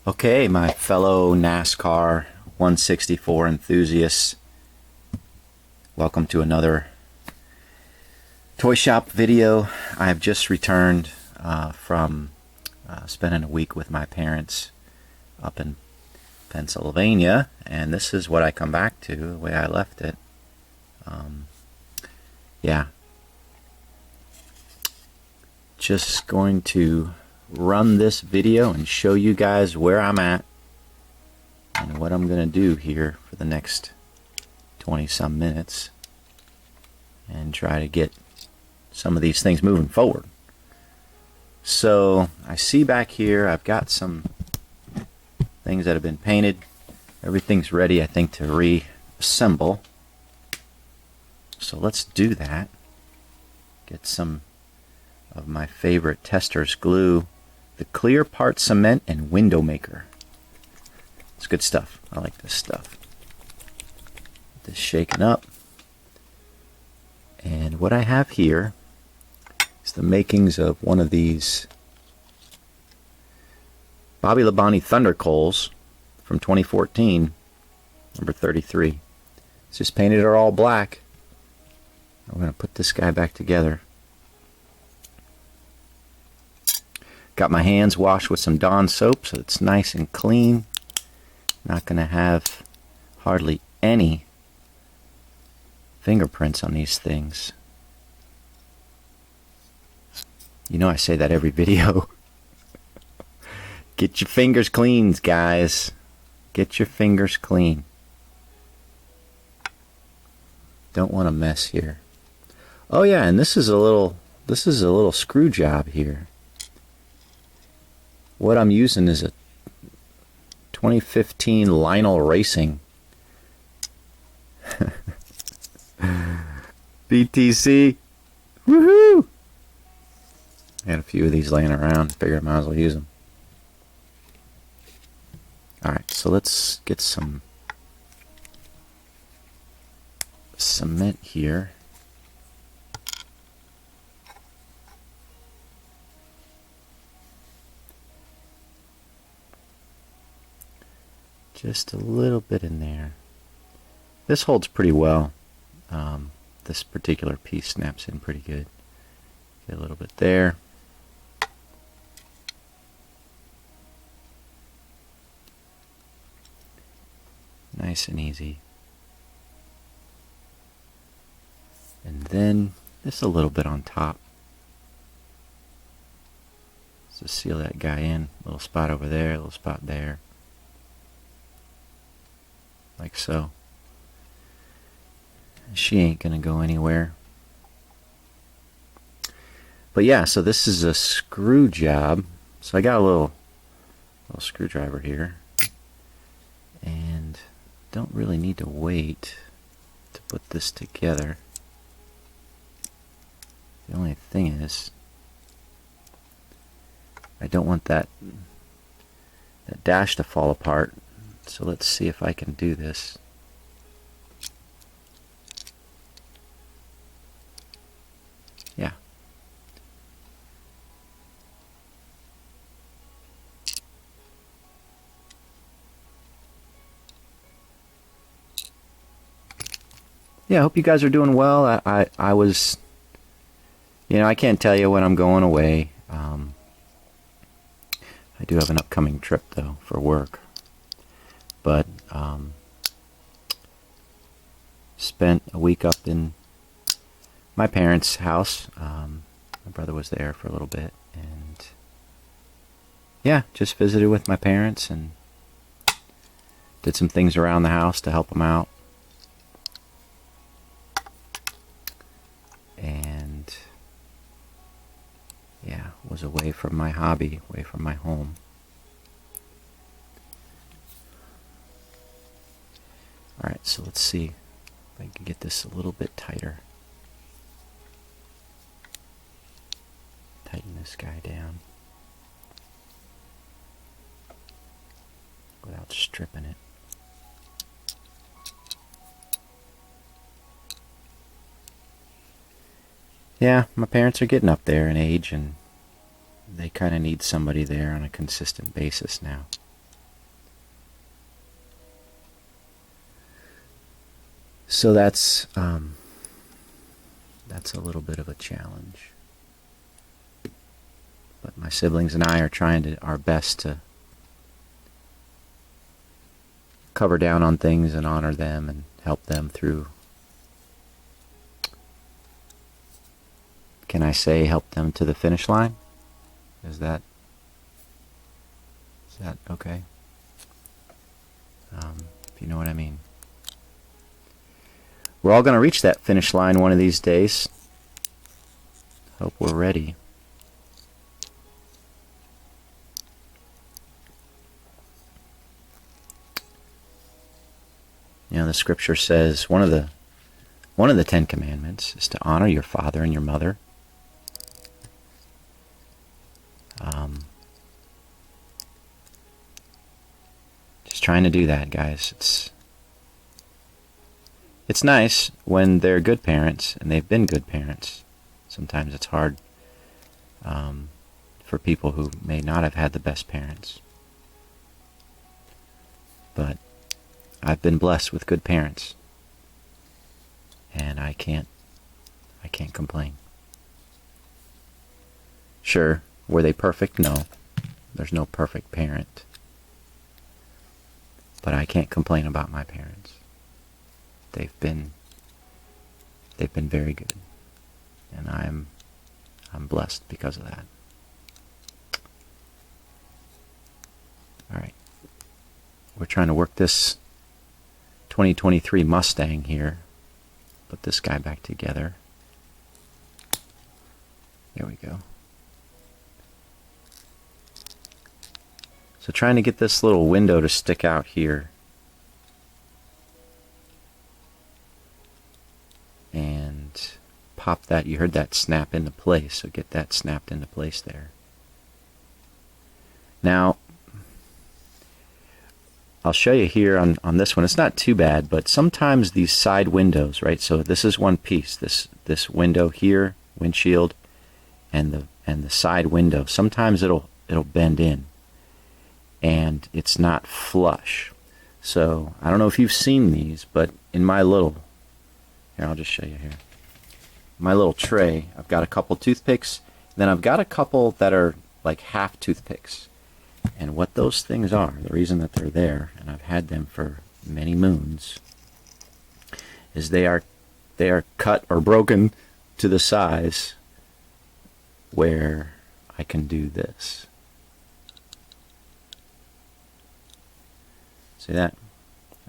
Okay, my fellow NASCAR 164 enthusiasts, welcome to another toy shop video. I've just returned from spending a week with my parents up in Pennsylvania, and this is what I come back to, the way I left it. Yeah, just going to run this video and show you guys where I'm at and what I'm gonna do here for the next 20 some minutes and try to get some of these things moving forward. So I see back here I've got some things that have been painted. Everything's ready, I think, to reassemble. So let's do that. Get some of my favorite Testors glue, the clear part cement and window maker. It's good stuff. I like this stuff. Get this shaken up. And what I have here is the makings of one of these Bobby Labonte Thunder Coals from 2014, number 33. It's just painted it all black. I'm going to put this guy back together. Got my hands washed with some Dawn soap so it's nice and clean. Not going to have hardly any fingerprints on these things. You know I say that every video. Get your fingers clean, guys. Get your fingers clean. Don't want a mess here. Oh yeah, and this is a little screw job here. What I'm using is a 2015 Lionel Racing BTC. Woohoo! I had a few of these laying around. Figured I might as well use them. Alright, so let's get some cement here. Just a little bit in there. This holds pretty well. This particular piece snaps in pretty good. Get a little bit there. Nice and easy. And then just a little bit on top. Just seal that guy in. A little spot over there, a little spot there. Like so. She ain't gonna go anywhere. But yeah, so this is a screw job. So I got a little screwdriver here. And don't really need to wait to put this together. The only thing is, I don't want that dash to fall apart. So let's see if I can do this. Yeah. Yeah, I hope you guys are doing well. I was, I can't tell you when I'm going away. I do have an upcoming trip, though, for work. But spent a week up in my parents' house. My brother was there for a little bit, and yeah, just visited with my parents and did some things around the house to help them out. And yeah, was away from my hobby, away from my home. Alright, so let's see if I can get this a little bit tighter. Tighten this guy down without stripping it. Yeah, my parents are getting up there in age, and they kind of need somebody there on a consistent basis now. So that's a little bit of a challenge. But my siblings and I are trying our best to cover down on things and honor them and help them through. Can I say help them to the finish line? Is that okay? If you know what I mean. We're all going to reach that finish line one of these days. Hope we're ready. You know, the scripture says one of the 10 Commandments is to honor your father and your mother. Just trying to do that, guys. It's nice when they're good parents, and they've been good parents. Sometimes it's hard for people who may not have had the best parents. But I've been blessed with good parents, and I can't complain. Sure, were they perfect? No. There's no perfect parent. But I can't complain about my parents. They've been very good, and I'm blessed because of that. All right, we're trying to work this 2023 Mustang here. Put this guy back together. There we go. So trying to get this little window to stick out here. And pop that. You heard that snap into place, so get that snapped into place there. Now, I'll show you here on this one. It's not too bad, but sometimes these side windows, right? So this is one piece. This window here, windshield, and the side window. Sometimes it'll bend in, and it's not flush. So I don't know if you've seen these, but in my little, here, I'll just show you here. My little tray, I've got a couple toothpicks, then I've got a couple that are like half toothpicks. And what those things are, the reason that they're there, and I've had them for many moons, is they are cut or broken to the size where I can do this. See that?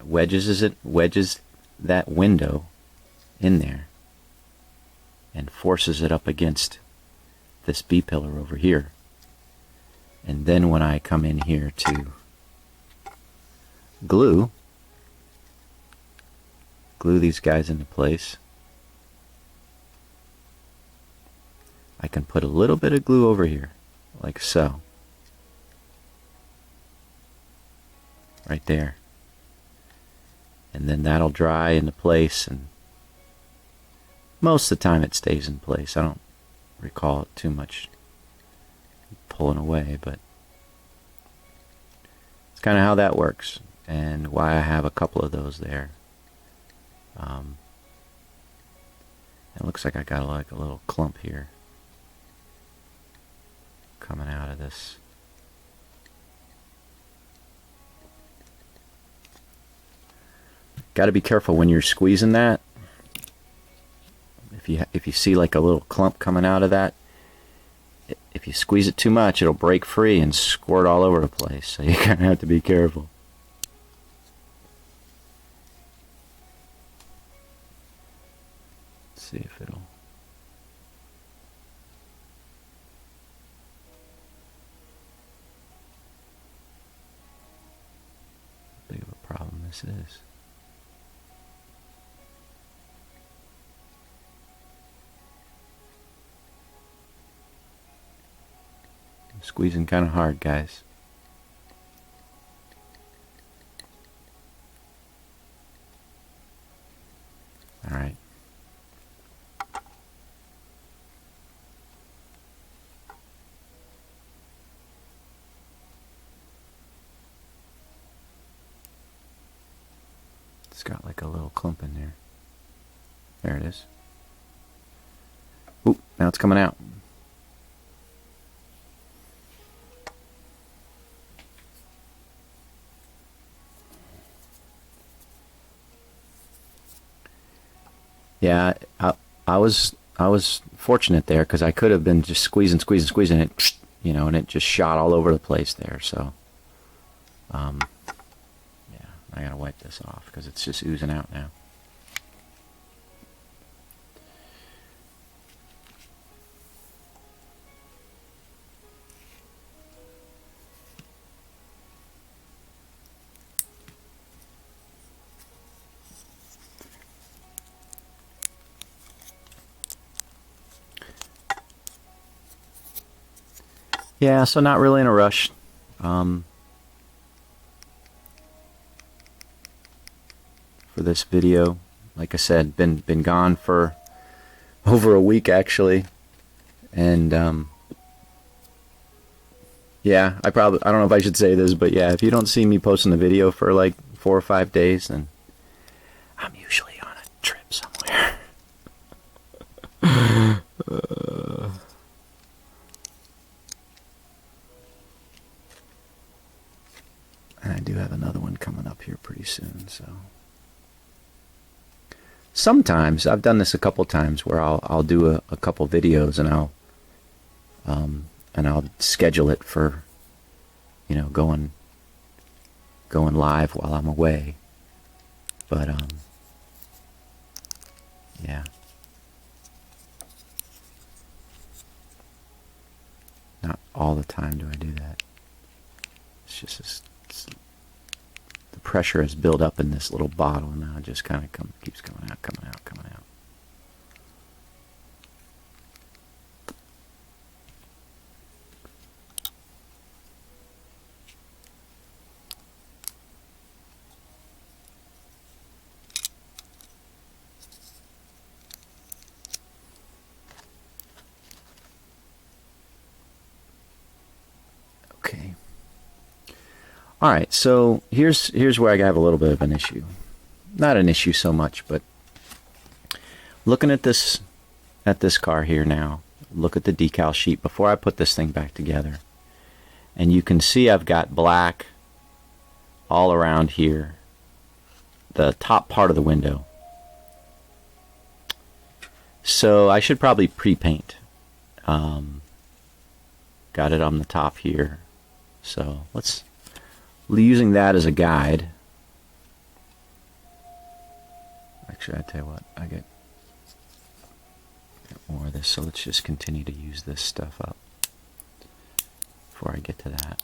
Wedges that window in there and forces it up against this B-pillar over here. And then when I come in here to glue these guys into place, I can put a little bit of glue over here, like so. Right there. And then that'll dry into place, and most of the time it stays in place. I don't recall it too much pulling away, but it's kind of how that works, and why I have a couple of those there. It looks like I got like a little clump here coming out of this. Got to be careful when you're squeezing that. If you see like a little clump coming out of that, if you squeeze it too much, it'll break free and squirt all over the place. So you kind of have to be careful. Let's see if it'll. How big of a problem this is. I'm squeezing kind of hard, guys. All right. It's got like a little clump in there. There it is. Oop, now it's coming out. Yeah, I was fortunate there because I could have been just squeezing it, you know, and it just shot all over the place there. So, yeah, I gotta wipe this off because it's just oozing out now. Yeah, so not really in a rush. For this video, like I said, been gone for over a week actually, and yeah, I don't know if I should say this, but yeah, if you don't see me posting the video for like 4 or 5 days, then I'm usually on a trip somewhere. And I do have another one coming up here pretty soon, so sometimes I've done this a couple times where I'll do a couple videos and I'll schedule it for, you know, going live while I'm away. But yeah. Not all the time do I do that. It's just the pressure has built up in this little bottle, and now it just kind of keeps coming out. Okay. All right, so here's where I have a little bit of an issue. Not an issue so much, but looking at this car here now, look at the decal sheet before I put this thing back together. And you can see I've got black all around here, the top part of the window. So I should probably pre-paint. Got it on the top here. So let's, using that as a guide. Actually, I tell you what, I get more of this, so let's just continue to use this stuff up before I get to that.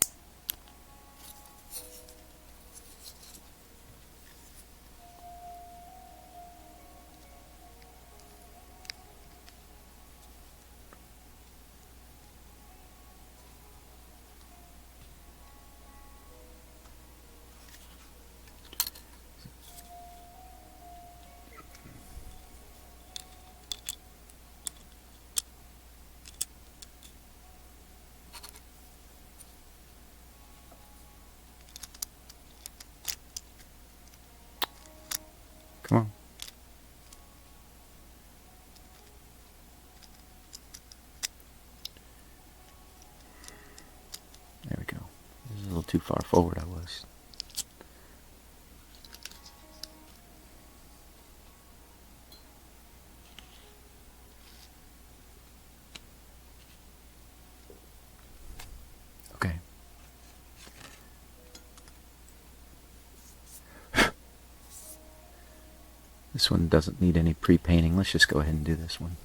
Come on. There we go. This is a little too far forward, I was. Okay. This one doesn't need any pre-painting. Let's just go ahead and do this one.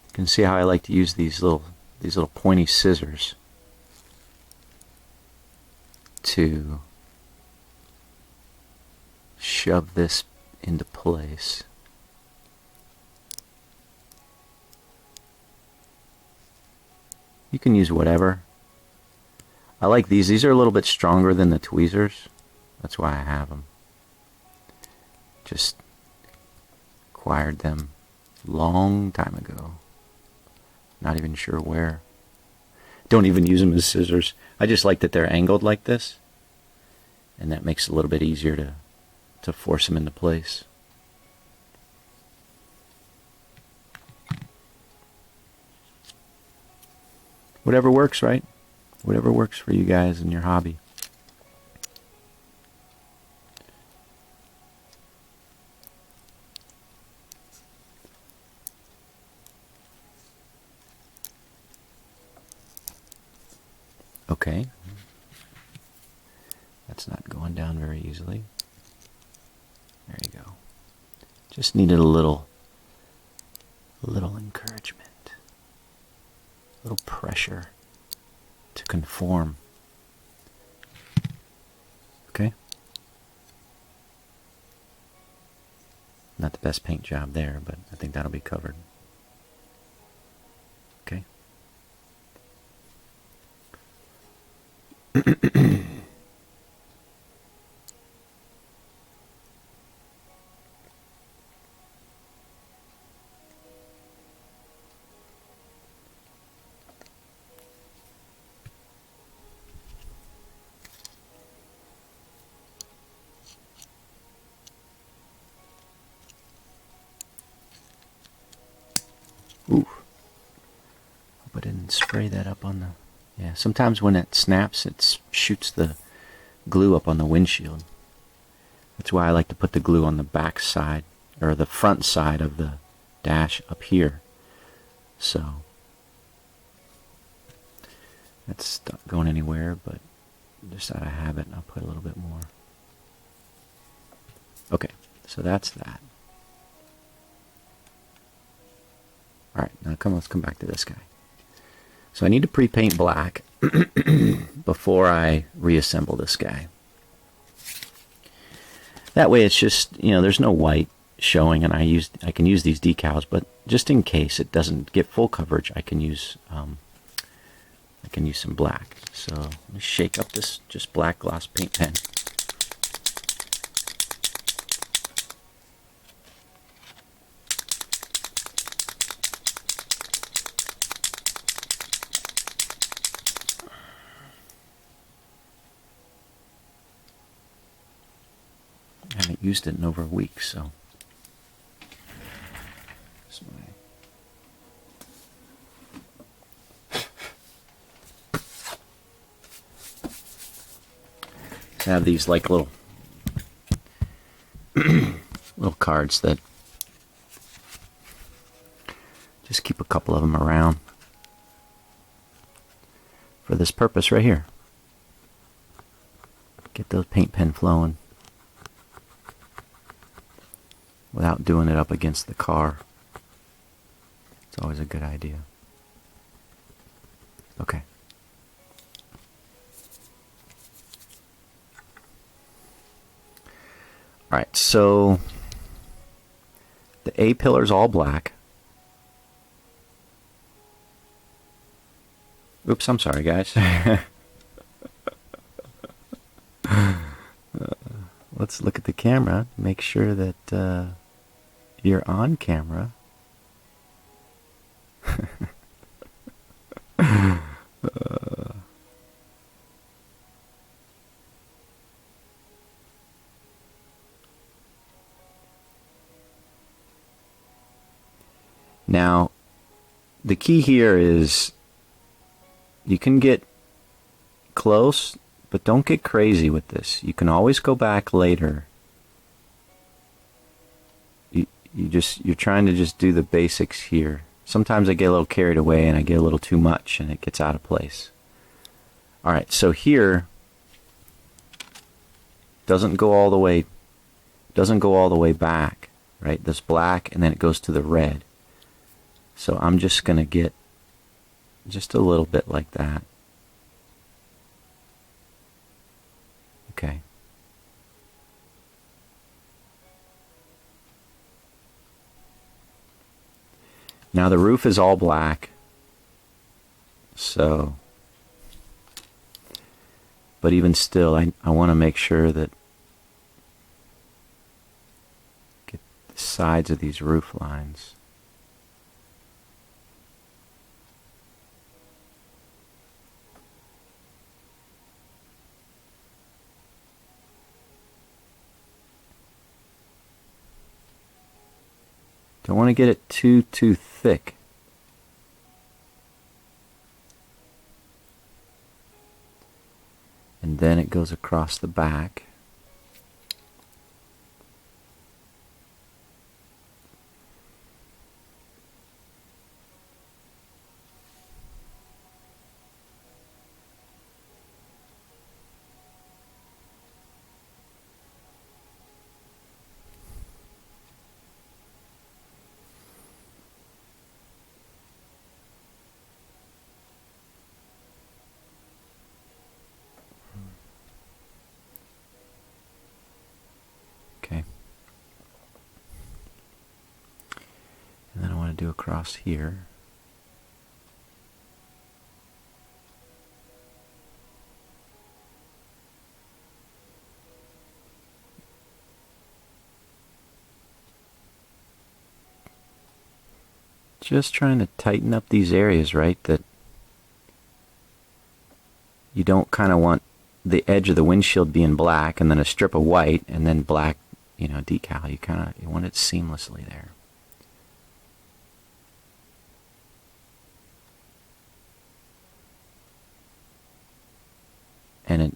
You can see how I like to use these little pointy scissors to shove this into place. You can use whatever. I like these. These are a little bit stronger than the tweezers. That's why I have them. just acquired them long time ago. Not even sure where. Don't even use them as scissors. I just like that they're angled like this, and that makes it a little bit easier to force them into place. Whatever works, right? Whatever works for you guys and your hobby. Okay. That's not going down very easily. There you go. Just needed a little encouragement. A little pressure to conform. Okay? Not the best paint job there, but I think that'll be covered. Okay? Ooh. Hope I didn't spray that up on the... Yeah, sometimes when it snaps, it shoots the glue up on the windshield. That's why I like to put the glue on the back side, or the front side of the dash up here. So, that's not going anywhere, but just out of habit, I'll put a little bit more. Okay, so that's that. Alright, now let's come back to this guy. So I need to pre-paint black before I reassemble this guy. That way it's just, there's no white showing, and I can use these decals, but just in case it doesn't get full coverage, I can use some black. So let me shake up this just black gloss paint pen. I haven't used it in over a week, so I have these like little cards that just keep a couple of them around for this purpose right here. Get those paint pen flowing without doing it up against the car. It's always a good idea. Okay. Alright, so the A-pillar's all black. Oops, I'm sorry, guys. Let's look at the camera, make sure that you're on camera. Now, the key here is you can get close, but don't get crazy with this. You can always go back later. You're trying to just do the basics here. Sometimes I get a little carried away and I get a little too much and it gets out of place. Alright, so here doesn't go all the way back, right? This black, and then it goes to the red. So I'm just going to get just a little bit like that. Okay. Now the roof is all black. So, but even still, I want to make sure that sides of these roof lines. Don't want to get it too thick. And then it goes across the back. Okay. And then I want to do across here. Just trying to tighten up these areas, right, that you don't kind of want the edge of the windshield being black and then a strip of white and then black, decal. You want it seamlessly there. And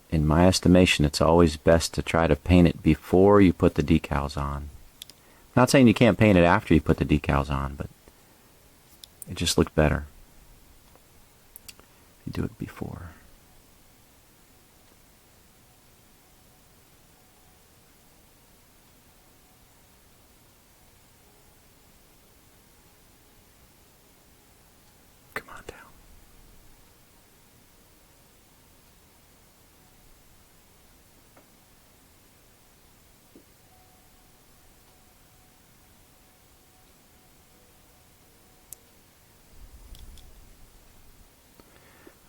in my estimation, it's always best to try to paint it before you put the decals on. I'm not saying you can't paint it after you put the decals on, but it just looked better if you do it before. Come on down.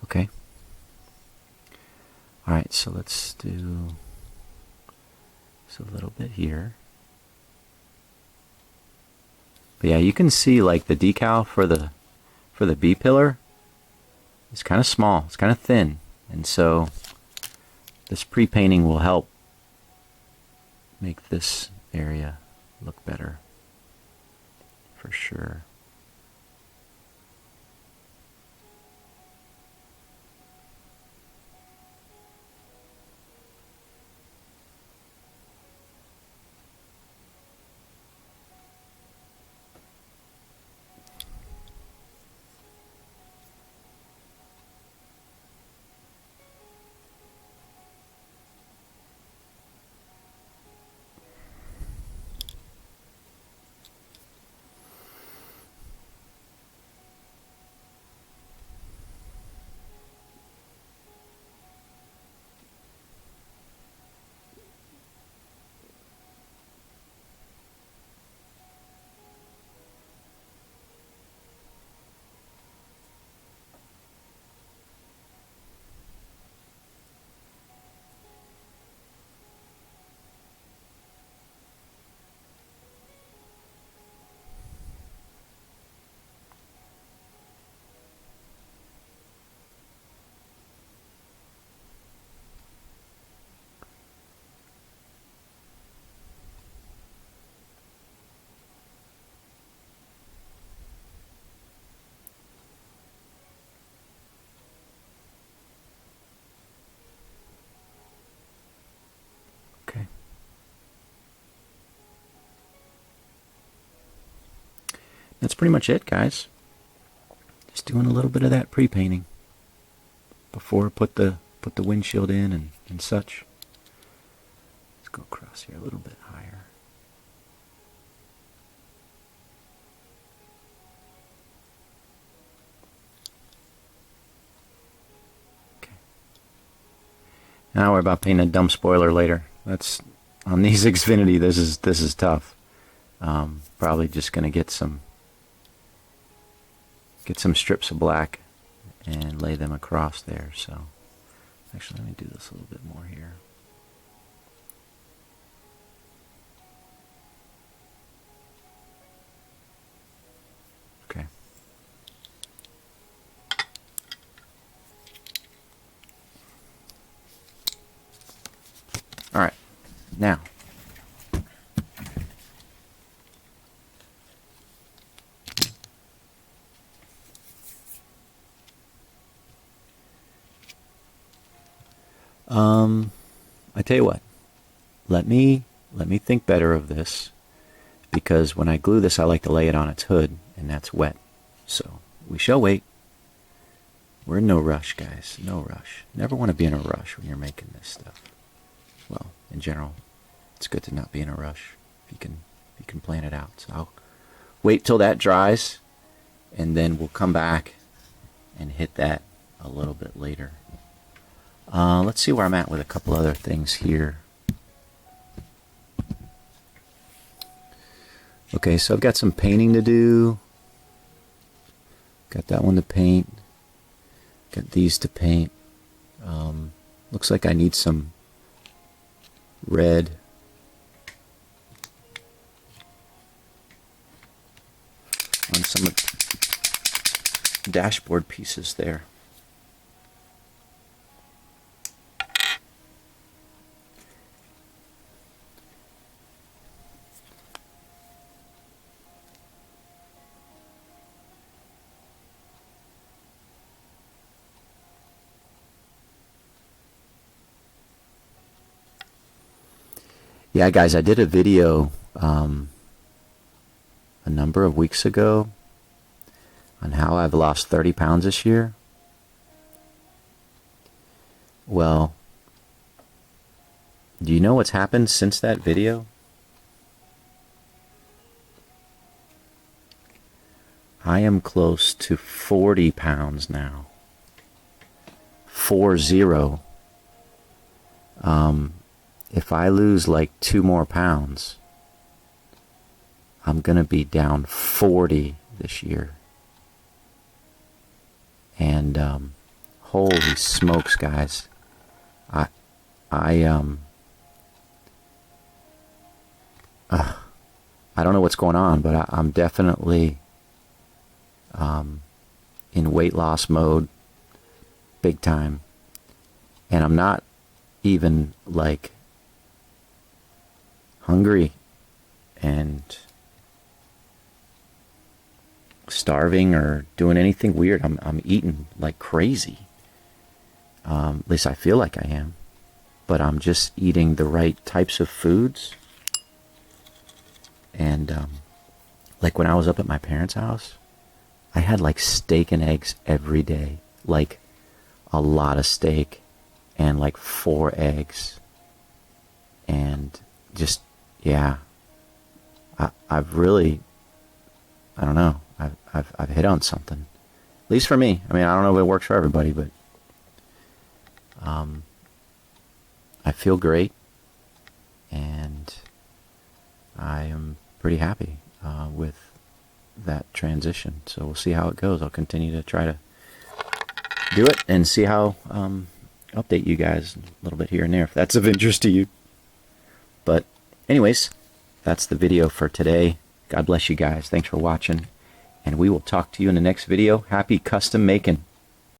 Okay. Alright, so let's do just a little bit here. But yeah, you can see like the decal for the B pillar is kind of small, it's kind of thin, and so this pre-painting will help make this area look better for sure. Okay. That's pretty much it, guys. Just doing a little bit of that pre-painting before I put the windshield in and such. Let's go across here a little bit higher. Okay. Now I'll worry about painting a dumb spoiler later. That's on these Xfinity. This is tough. Probably just gonna get some strips of black and lay them across there. So actually, let me do this a little bit more here. Now, I tell you what, let me think better of this, because when I glue this, I like to lay it on its hood, and that's wet. So we shall wait. We're in no rush, guys. No rush. Never want to be in a rush when you're making this stuff. Well, in general, it's good to not be in a rush if you can plan it out. So I'll wait till that dries, and then we'll come back and hit that a little bit later. Let's see where I'm at with a couple other things here. Okay, so I've got some painting to do. Got that one to paint. Got these to paint. Looks like I need some red. On some of the dashboard pieces there. Yeah, guys, I did a video a number of weeks ago on how I've lost 30 pounds this year. Well, do you know what's happened since that video? I am close to 40 pounds now. 40. If I lose like 2 more pounds, I'm going to be down 40 this year. And holy smokes, guys. I don't know what's going on, but I'm definitely in weight loss mode big time. And I'm not even like hungry and starving or doing anything weird. I'm eating like crazy. At least I feel like I am. But I'm just eating the right types of foods. And like when I was up at my parents' house, I had like steak and eggs every day. Like a lot of steak and like 4 eggs. And just, yeah, I've really, I don't know, I've hit on something, at least for me. I mean, I don't know if it works for everybody, but I feel great, and I am pretty happy with that transition. So we'll see how it goes. I'll continue to try to do it and see how, update you guys a little bit here and there if that's of interest to you. But anyways, that's the video for today. God bless you guys. Thanks for watching. And we will talk to you in the next video. Happy custom making.